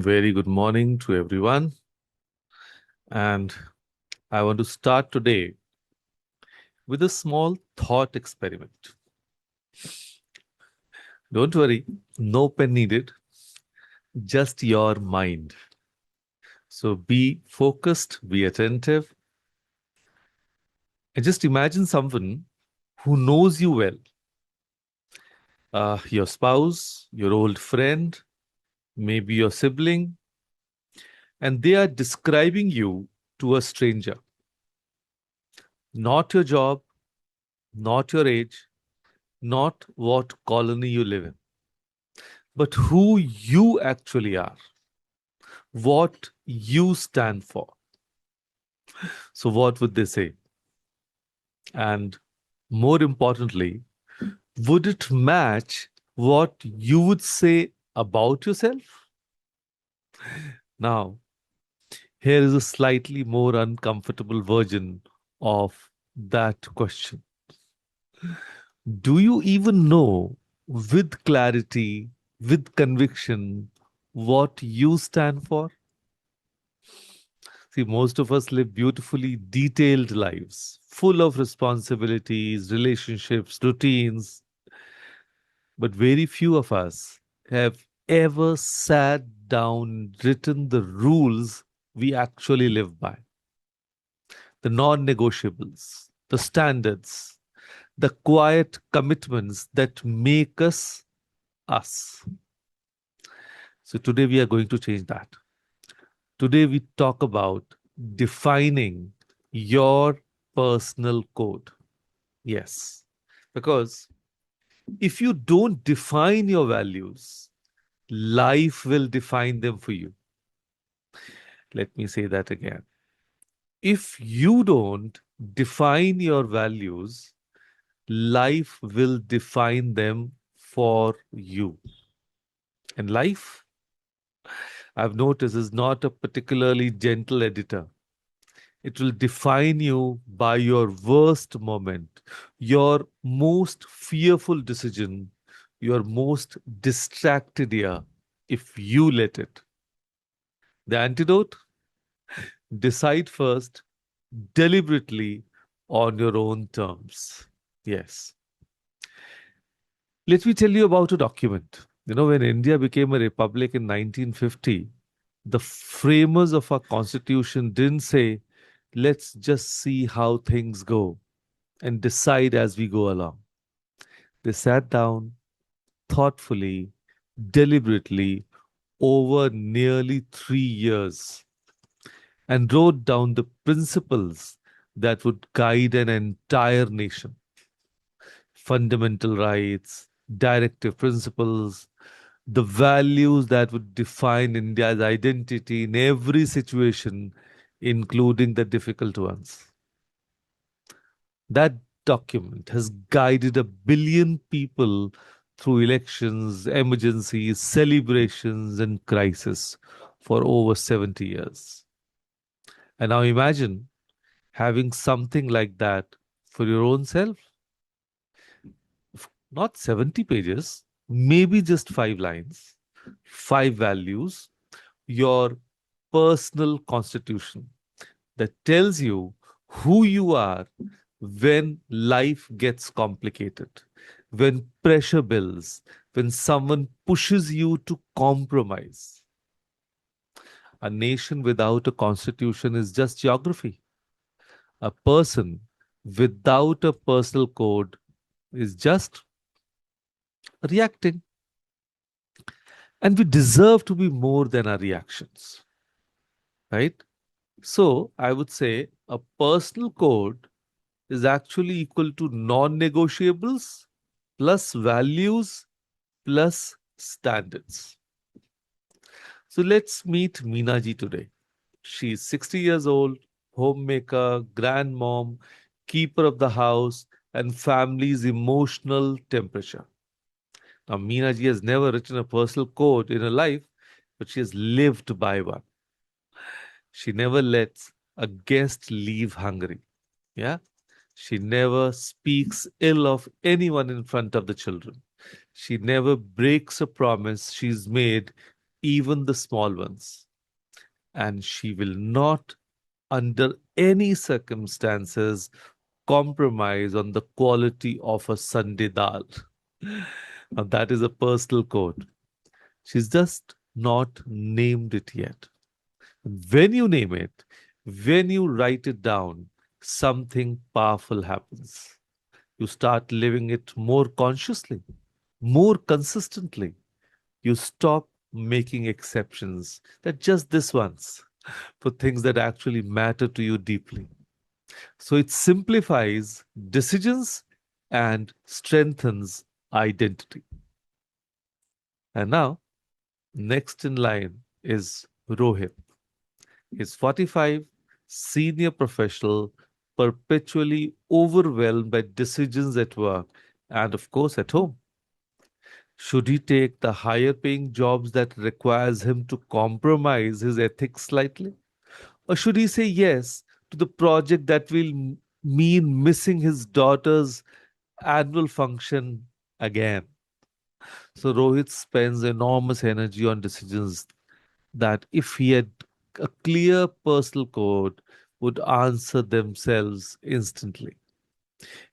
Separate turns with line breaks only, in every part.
Very good morning to everyone. And I want to start today with a small thought experiment. Don't worry, no pen needed, just your mind. So be focused, be attentive, and just imagine someone who knows you well, your spouse, your old friend, maybe your sibling, and they are describing you to a stranger. Not your job, not your age, not what colony you live in, but who you actually are, what you stand for. So, what would they say? And more importantly, would it match what you would say about yourself? Now, here is a slightly more uncomfortable version of that question. Do you even know with clarity, with conviction, what you stand for? See, most of us live beautifully detailed lives, full of responsibilities, relationships, routines, but very few of us have ever sat down, written the rules we actually live by, the non negotiables, the standards, the quiet commitments that make us us. So today we are going to change that. Today we talk about defining your personal code. Yes. Because if you don't define your values, life will define them for you. Let me say that again. If you don't define your values, life will define them for you. And life, I've noticed, is not a particularly gentle editor. It will define you by your worst moment, your most fearful decision, your most distracted year, if you let it. The antidote? Decide first, deliberately, on your own terms. Yes. Let me tell you about a document. When India became a republic in 1950, the framers of our constitution didn't say, let's just see how things go and decide as we go along. They sat down thoughtfully, deliberately, over nearly 3 years and wrote down the principles that would guide an entire nation: fundamental rights, directive principles, the values that would define India's identity in every situation, including the difficult ones. That document has guided 1 billion people through elections, emergencies, celebrations, and crises for over 70 years. And now imagine having something like that for your own self. Not 70 pages, maybe just 5 lines, 5 values, your personal constitution that tells you who you are when life gets complicated, when pressure builds, when someone pushes you to compromise. A nation without a constitution is just geography. A person without a personal code is just reacting. And we deserve to be more than our reactions, right? So I would say a personal code is actually equal to non-negotiables plus values plus standards. So let's meet Meena ji today. She's 60 years old, homemaker, grandmom, keeper of the house, and family's emotional temperature. Now, Meena ji has never written a personal code in her life, but she has lived by one. She never lets a guest leave hungry. Yeah. She never speaks ill of anyone in front of the children. She never breaks a promise she's made, even the small ones. And she will not, under any circumstances, compromise on the quality of a Sunday dal. Now, that is a personal code. She's just not named it yet. When you name it, when you write it down, something powerful happens. You start living it more consciously, more consistently. You stop making exceptions that just this once for things that actually matter to you deeply. So it simplifies decisions and strengthens identity. And now, next in line is Rohit. He's 45, senior professional, perpetually overwhelmed by decisions at work and, of course, at home. Should he take the higher paying jobs that requires him to compromise his ethics slightly? Or should he say yes to the project that will mean missing his daughter's annual function again? So Rohit spends enormous energy on decisions that, if he had a clear personal code, would answer themselves instantly.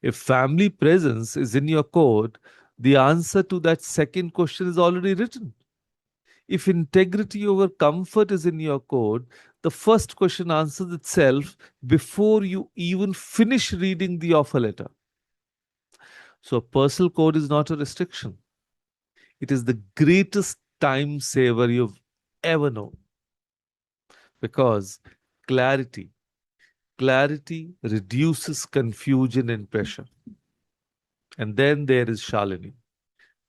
If family presence is in your code, the answer to that second question is already written. If integrity over comfort is in your code, the first question answers itself before you even finish reading the offer letter. So, personal code is not a restriction, it is the greatest time saver you've ever known, because clarity clarity reduces confusion and pressure. And then there is Shalini,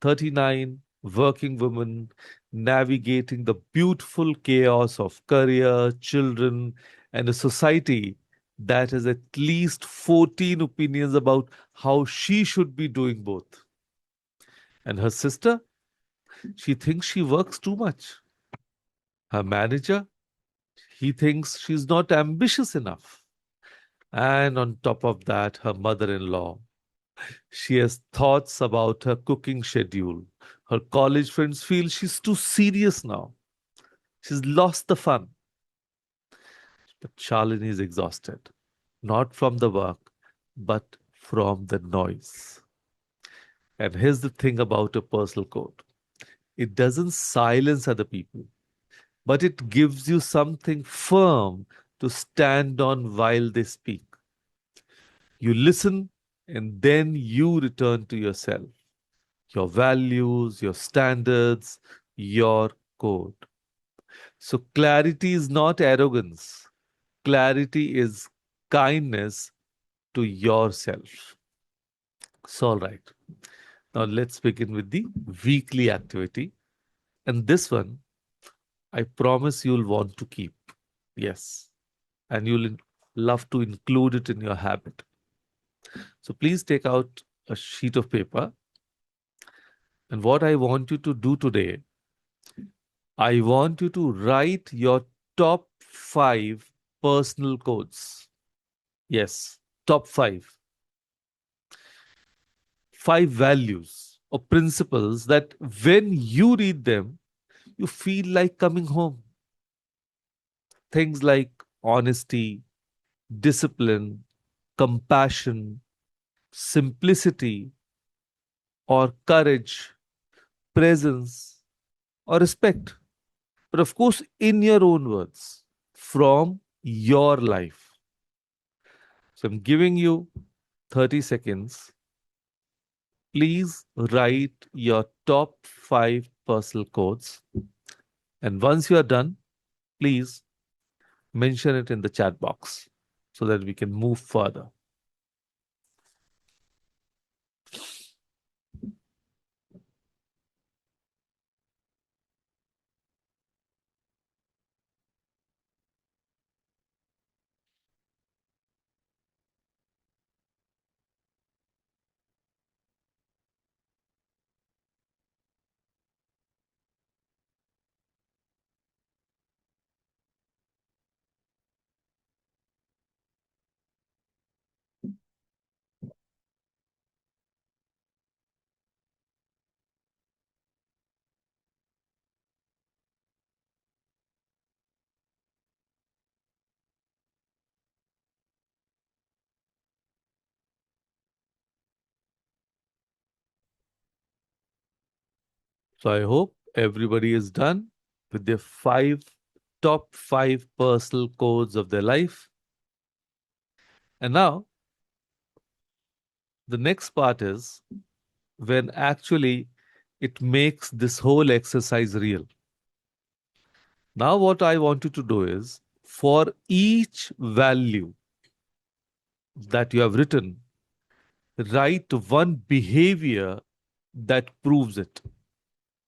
39, working woman, navigating the beautiful chaos of career, children, and a society that has at least 14 opinions about how she should be doing both. And her sister, she thinks she works too much. Her manager, he thinks she's not ambitious enough. And on top of that, her mother in law, she has thoughts about her cooking schedule. Her college friends feel she's too serious now. She's lost the fun. But Shalini is exhausted, not from the work, but from the noise. And here's the thing about a personal code, it doesn't silence other people, but it gives you something firm to stand on while they speak. You listen, and then you return to yourself, your values, your standards, your code. So clarity is not arrogance. Clarity is kindness to yourself. So, all right. Now let's begin with the weekly activity. And this one, I promise you'll want to keep. Yes. And love to include it in your habit. So please take out a sheet of paper. And what I want you to do today, I want you to write your top five personal codes. Yes, top five. Five values or principles that when you read them, you feel like coming home. Things like honesty, discipline, compassion, simplicity, or courage, presence, or respect. But of course, in your own words, from your life. So I'm giving you 30 seconds. Please write your top five personal codes. And once you are done, please mention it in the chat box so that we can move further. So I hope everybody is done with their top five personal codes of their life. And now the next part is when actually it makes this whole exercise real. Now, what I want you to do is for each value that you have written, write one behavior that proves it.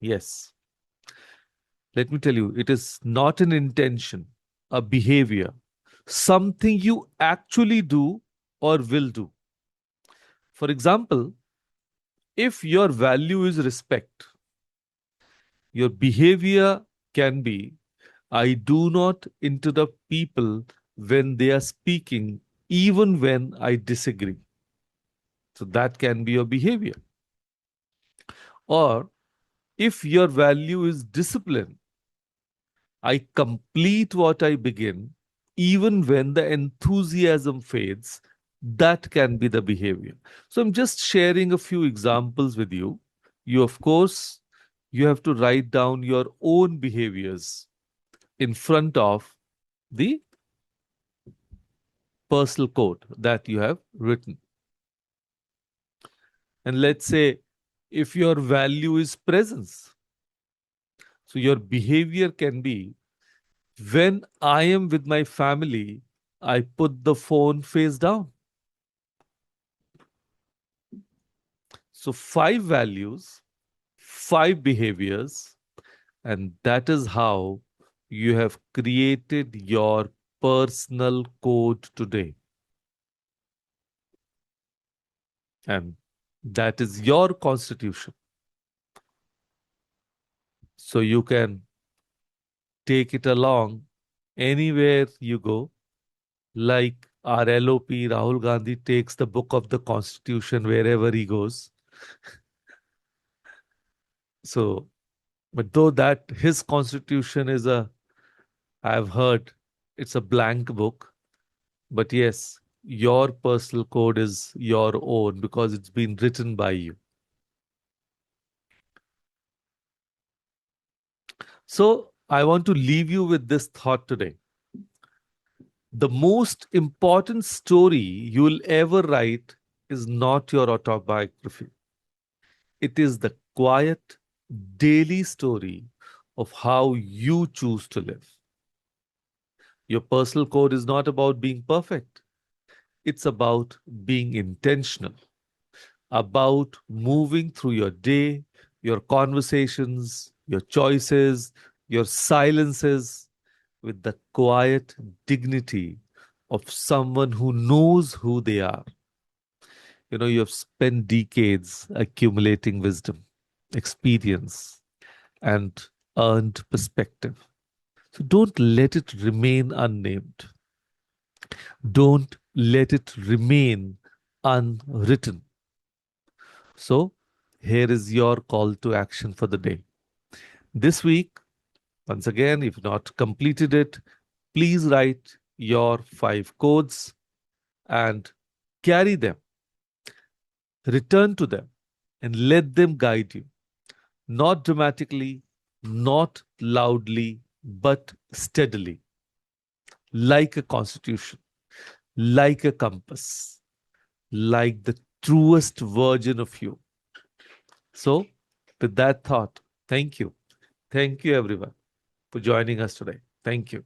Yes, let me tell you, it is not an intention, a behavior, something you actually do or will do. For example, if your value is respect, your behavior can be I do not interrupt people when they are speaking, even when I disagree. So that can be your behavior. Or if your value is discipline, I complete what I begin, even when the enthusiasm fades. That can be the behavior. So I'm just sharing a few examples with you. You, of course, you have to write down your own behaviors in front of the personal code that you have written. And let's say if your value is presence, so your behavior can be when I am with my family, I put the phone face down. So, five values, five behaviors, and that is how you have created your personal code today. And that is your constitution. So, you can take it along anywhere you go, like our LOP Rahul Gandhi takes the book of the Constitution wherever he goes. So, but though that his Constitution is I've heard it's a blank book, but yes, your personal code is your own because it's been written by you. So, I want to leave you with this thought today. The most important story you'll ever write is not your autobiography. It is the quiet, daily story of how you choose to live. Your personal code is not about being perfect, it's about being intentional, about moving through your day, your conversations, your choices, your silences with the quiet dignity of someone who knows who they are. You know, you have spent decades accumulating wisdom, experience, and earned perspective. So don't let it remain unnamed. Don't let it remain unwritten. So here is your call to action for the day. This week, once again, if not completed it, please write your five codes and carry them, return to them, and let them guide you. Not dramatically, not loudly, but steadily, like a constitution, like a compass, like the truest version of you. So, with that thought, thank you. Thank you, everyone, for joining us today. Thank you.